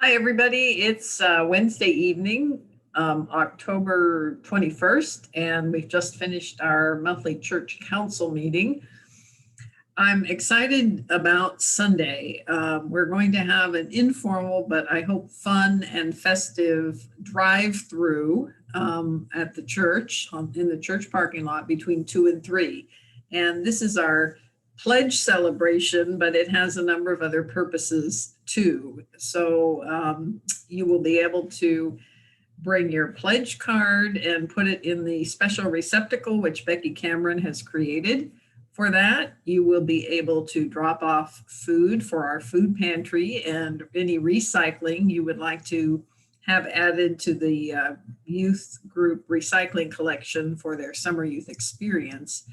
Hi, everybody. It's Wednesday evening, October 21st, and we've just finished our monthly church council meeting. I'm excited about Sunday. We're going to have an informal, but I hope fun and festive drive-through at the church, in the church parking lot between 2 and 3. And this is our pledge celebration, but it has a number of other purposes too. So you will be able to bring your pledge card and put it in the special receptacle, which Becky Cameron has created. For that, you will be able to drop off food for our food pantry and any recycling you would like to have added to the youth group recycling collection for their summer youth experience.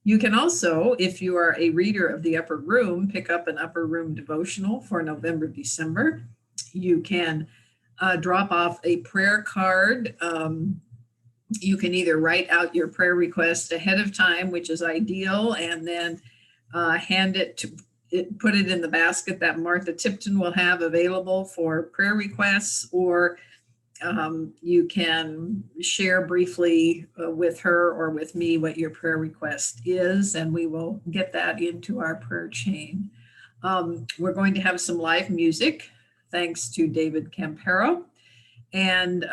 You can also, if you are a reader of the Upper Room, pick up an Upper Room devotional for November, December. You can drop off a prayer card. You can either write out your prayer request ahead of time, which is ideal, and then hand it to put it in the basket that Martha Tipton will have available for prayer requests, or you can share briefly with her or with me what your prayer request is, and we will get that into our prayer chain. We're going to have some live music, thanks to David Campero. And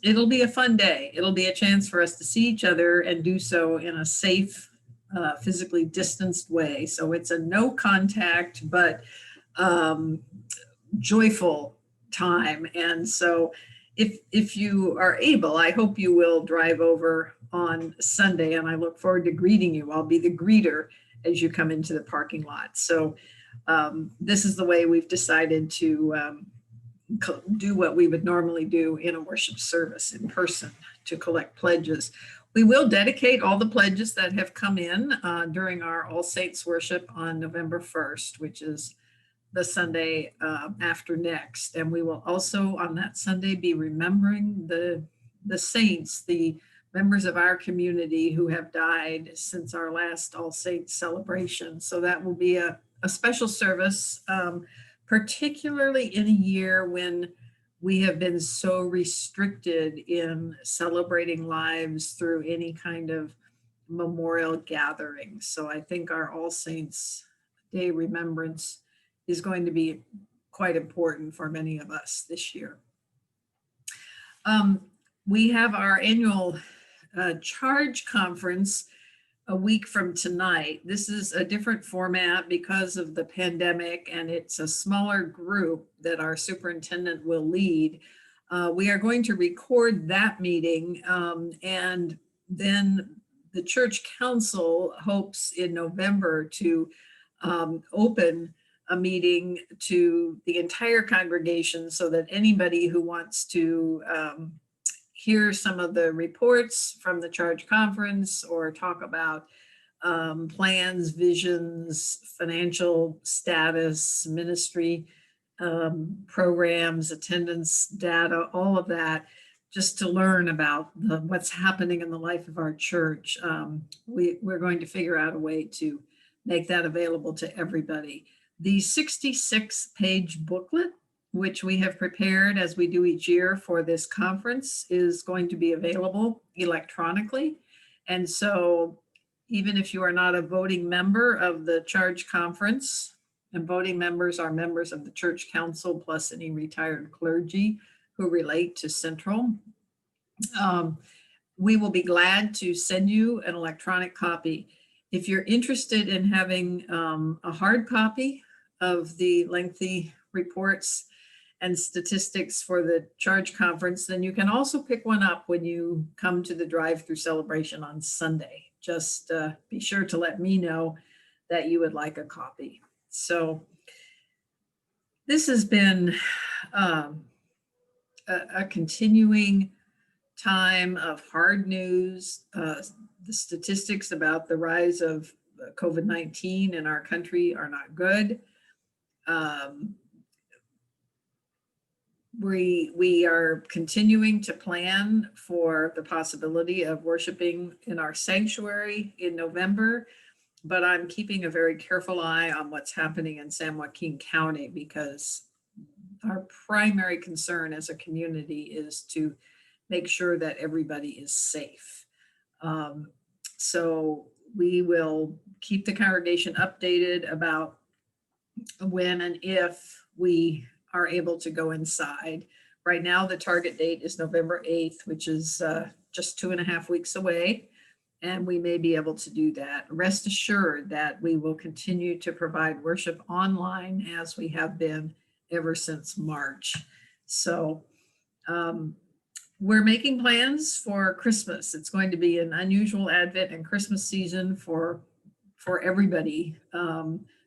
it'll be a fun day. It'll be a chance for us to see each other and do so in a safe, physically distanced way. So it's a no contact, but joyful time. And so if you are able, I hope you will drive over on Sunday, and I look forward to greeting you. I'll be the greeter as you come into the parking lot. So this is the way we've decided to do what we would normally do in a worship service in person, to collect pledges. We will dedicate all the pledges that have come in during our All Saints worship on November 1st, which is the Sunday after next. And we will also on that Sunday be remembering the saints, the members of our community who have died since our last All Saints celebration. So that will be a special service, particularly in a year when we have been so restricted in celebrating lives through any kind of memorial gathering. So I think our All Saints Day remembrance is going to be quite important for many of us this year. We have our annual charge conference a week from tonight. This is a different format because of the pandemic, and it's a smaller group that our superintendent will lead. We are going to record that meeting, and then the church council hopes in November to open a meeting to the entire congregation so that anybody who wants to hear some of the reports from the charge conference or talk about plans, visions, financial status, ministry programs, attendance data, all of that, just to learn about what's happening in the life of our church. We're going to figure out a way to make that available to everybody. The 66-page booklet, which we have prepared as we do each year for this conference, is going to be available electronically. And so even if you are not a voting member of the charge conference, and voting members are members of the church council plus any retired clergy who relate to Central, we will be glad to send you an electronic copy. If you're interested in having a hard copy of the lengthy reports and statistics for the charge conference, then you can also pick one up when you come to the drive-through celebration on Sunday. Just be sure to let me know that you would like a copy. So this has been a continuing time of hard news. The statistics about the rise of COVID-19 in our country are not good. We are continuing to plan for the possibility of worshiping in our sanctuary in November, but I'm keeping a very careful eye on what's happening in San Joaquin County, because our primary concern as a community is to make sure that everybody is safe. Um, so we will keep the congregation updated about when and if we are able to go inside. Right now, the target date is November 8th, which is just 2.5 weeks away, and we may be able to do that. Rest assured that we will continue to provide worship online as we have been ever since March. So we're making plans for Christmas. It's going to be an unusual Advent and Christmas season for everybody.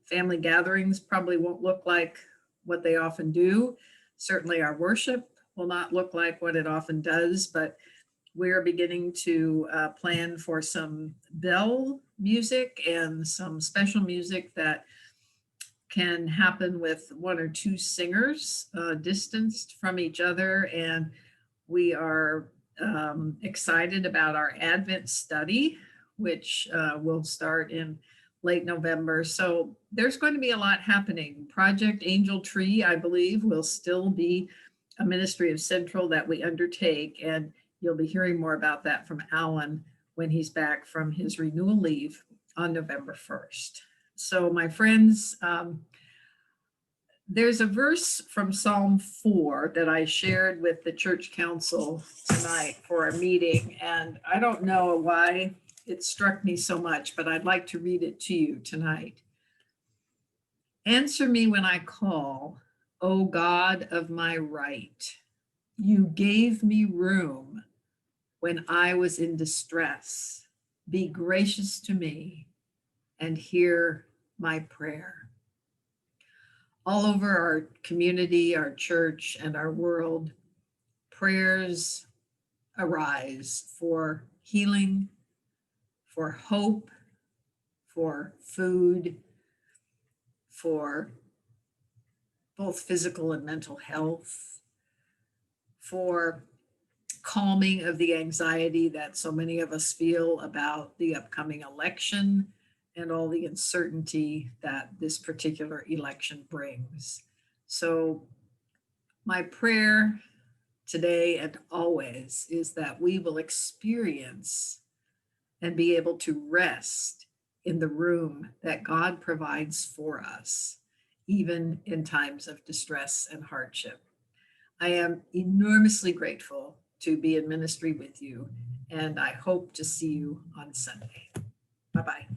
Family gatherings probably won't look like what they often do. Certainly, our worship will not look like what it often does, but we're beginning to plan for some bell music and some special music that can happen with one or two singers distanced from each other. And we are excited about our Advent study, which will start in late November. So there's going to be a lot happening. Project Angel Tree, I believe, will still be a ministry of Central that we undertake. And you'll be hearing more about that from Alan when he's back from his renewal leave on November 1st. So my friends, there's a verse from Psalm 4 that I shared with the church council tonight for a meeting, and I don't know why it struck me so much, but I'd like to read it to you tonight. Answer me when I call, O God of my right. You gave me room when I was in distress. Be gracious to me and hear my prayer. All over our community, our church, and our world, prayers arise for healing, for hope, for food, for both physical and mental health, for calming of the anxiety that so many of us feel about the upcoming election and all the uncertainty that this particular election brings. So my prayer today and always is that we will experience and be able to rest in the room that God provides for us, even in times of distress and hardship. I am enormously grateful to be in ministry with you, and I hope to see you on Sunday. Bye-bye.